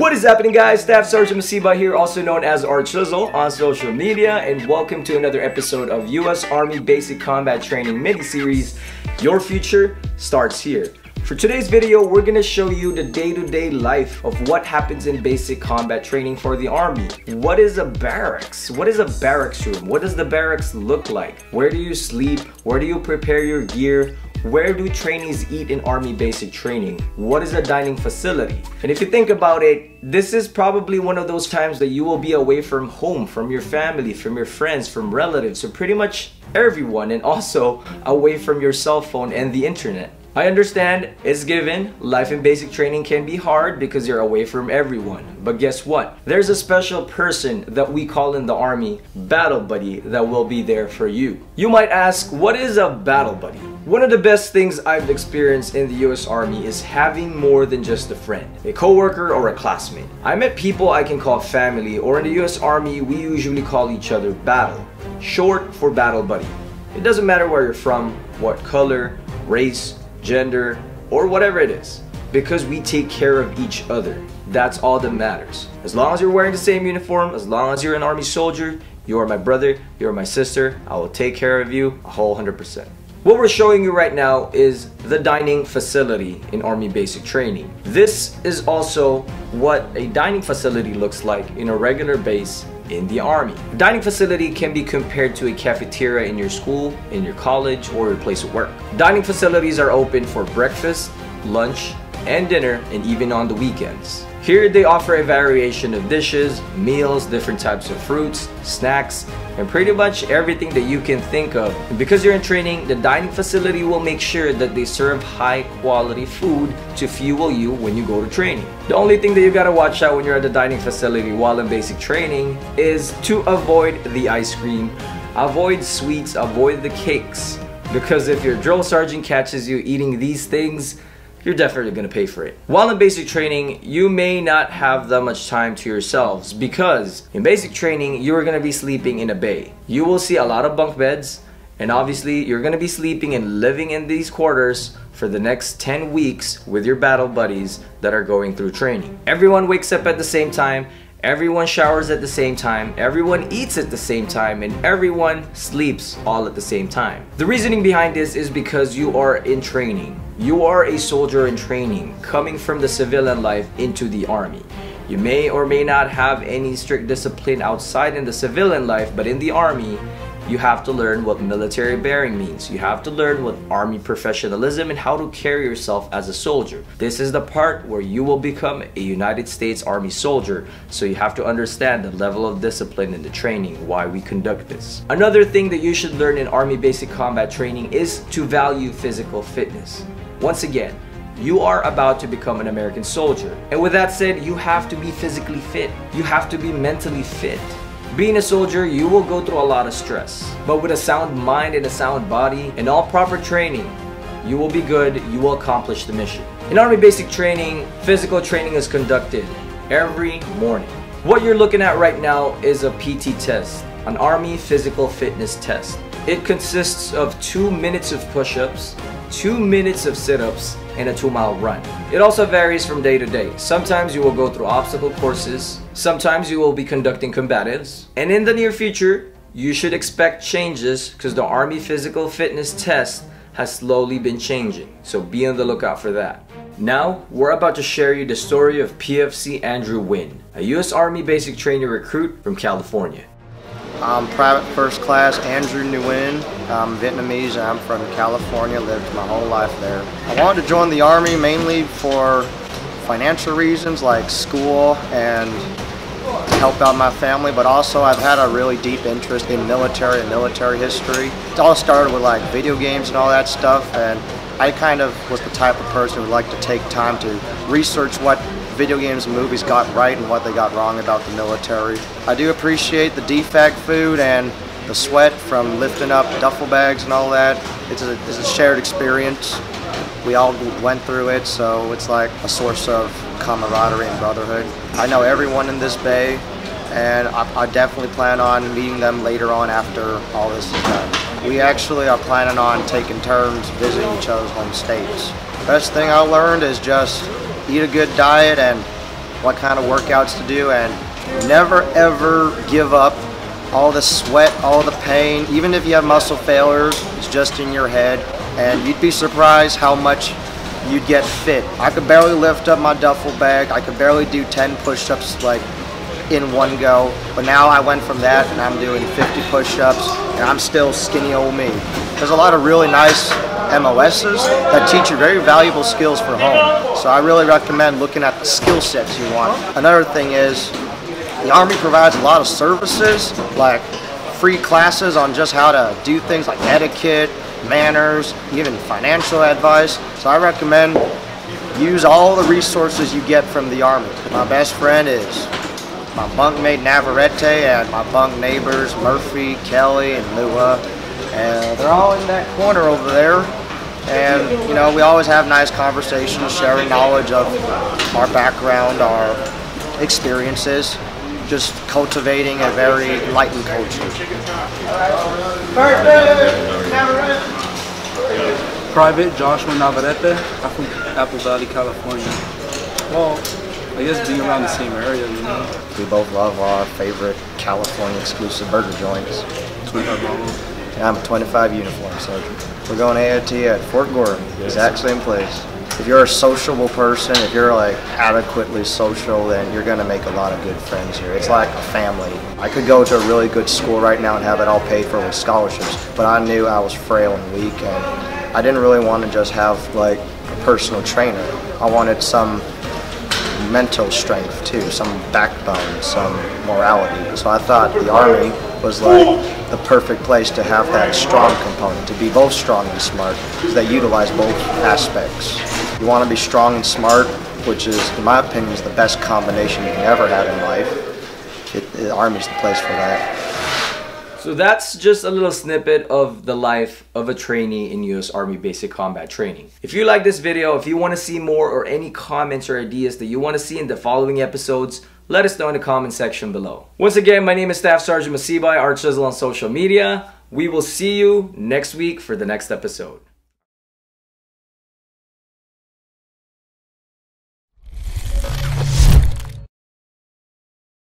What is happening, guys? Staff Sergeant Masiba here, also known as Archizzle on social media, and welcome to another episode of U.S. Army Basic Combat Training mini-series. Your future starts here. For today's video, we're gonna show you the day-to-day life of what happens in basic combat training for the Army. What is a barracks? What is a barracks room? What does the barracks look like? Where do you sleep? Where do you prepare your gear? Where do trainees eat in Army basic training? What is a dining facility? And if you think about it, this is probably one of those times that you will be away from home, from your family, from your friends, from relatives, so pretty much everyone, and also away from your cell phone and the internet. I understand, it's given, life in basic training can be hard because you're away from everyone. But guess what? There's a special person that we call in the Army battle buddy that will be there for you. You might ask, what is a battle buddy? One of the best things I've experienced in the US Army is having more than just a friend, a coworker or a classmate. I met people I can call family, or in the US Army we usually call each other battle, short for battle buddy. It doesn't matter where you're from, what color, race, gender, or whatever it is, because we take care of each other. That's all that matters. As long as you're wearing the same uniform, as long as you're an Army soldier, you are my brother, you are my sister, I will take care of you a whole 100%. What we're showing you right now is the dining facility in Army basic training. This is also what a dining facility looks like in a regular base in the Army. A dining facility can be compared to a cafeteria in your school, in your college, or your place of work. Dining facilities are open for breakfast, lunch, and dinner, and even on the weekends. Here they offer a variation of dishes, meals, different types of fruits, snacks, and pretty much everything that you can think of. And because you're in training, the dining facility will make sure that they serve high quality food to fuel you when you go to training. The only thing that you gotta watch out when you're at the dining facility while in basic training is to avoid the ice cream, avoid sweets, avoid the cakes. Because if your drill sergeant catches you eating these things, you're definitely going to pay for it. While in basic training, you may not have that much time to yourselves because in basic training, you're going to be sleeping in a bay. You will see a lot of bunk beds, and obviously you're going to be sleeping and living in these quarters for the next 10 weeks with your battle buddies that are going through training. Everyone wakes up at the same time, everyone showers at the same time, everyone eats at the same time, and everyone sleeps all at the same time. The reasoning behind this is because you are in training. You are a soldier in training, coming from the civilian life into the Army. You may or may not have any strict discipline outside in the civilian life, but in the Army, you have to learn what military bearing means. You have to learn what Army professionalism and how to carry yourself as a soldier. This is the part where you will become a United States Army soldier, so you have to understand the level of discipline in the training, why we conduct this. Another thing that you should learn in Army basic combat training is to value physical fitness. Once again, you are about to become an American soldier. And with that said, you have to be physically fit. You have to be mentally fit. Being a soldier, you will go through a lot of stress. But with a sound mind and a sound body and all proper training, you will be good, you will accomplish the mission. In Army basic training, physical training is conducted every morning. What you're looking at right now is a PT test, an Army physical fitness test. It consists of 2 minutes of push-ups, 2 minutes of sit-ups, and a 2-mile run. It also varies from day to day. Sometimes you will go through obstacle courses, sometimes you will be conducting combatives, and in the near future, you should expect changes because the Army physical fitness test has slowly been changing, so be on the lookout for that. Now, we're about to share you the story of PFC Andrew Wynn, a US Army basic training recruit from California. I'm Private First Class Andrew Nguyen. I'm Vietnamese. I'm from California, lived my whole life there. I wanted to join the Army mainly for financial reasons like school and to help out my family, but also I've had a really deep interest in military and military history. It all started with like video games and all that stuff, and I kind of was the type of person who would like to take time to research what video games and movies got right and what they got wrong about the military. I do appreciate the DFAC food and the sweat from lifting up duffel bags and all that. It's a shared experience. We all went through it, so it's like a source of camaraderie and brotherhood. I know everyone in this bay, and I definitely plan on meeting them later on after all this is done. We actually are planning on taking turns visiting each other's home states. Best thing I learned is just eat a good diet and what kind of workouts to do, and never ever give up. All the sweat, all the pain, even if you have muscle failures, it's just in your head, and you'd be surprised how much you'd get fit. I could barely lift up my duffel bag. I could barely do 10 push-ups like in one go, but now I went from that and I'm doing 50 push-ups and I'm still skinny old me. There's a lot of really nice MOSs that teach you very valuable skills for home, so I really recommend looking at the skill sets you want. Another thing is, the Army provides a lot of services, like free classes on just how to do things like etiquette, manners, even financial advice. So I recommend use all the resources you get from the Army. My best friend is my bunkmate Navarrete and my bunk neighbors Murphy, Kelly, and Lua. And they're all in that corner over there. And you know, we always have nice conversations, sharing knowledge of our background, our experiences, just cultivating a very enlightened culture. Private Joshua Navarrete. I'm from Apple Valley, California. Well, I guess being around the same area, you know. We both love our favorite California exclusive burger joints. 25 Bravo. And I'm a 25 uniform sergeant. We're going AOT at Fort Gordon, exact same place. If you're a sociable person, if you're like adequately social, then you're gonna make a lot of good friends here. It's like a family. I could go to a really good school right now and have it all paid for with scholarships, but I knew I was frail and weak, and I didn't really want to just have like a personal trainer. I wanted some mental strength too, some backbone, some morality. So I thought the Army was like the perfect place to have that strong component, to be both strong and smart, because they utilize both aspects. You want to be strong and smart, which is, in my opinion, is the best combination you can ever have in life. The Army's the place for that. So that's just a little snippet of the life of a trainee in U.S. Army Basic Combat Training. If you like this video, if you want to see more or any comments or ideas that you want to see in the following episodes, let us know in the comment section below. Once again, my name is Staff Sergeant Masibay, Art Chisel on social media. We will see you next week for the next episode.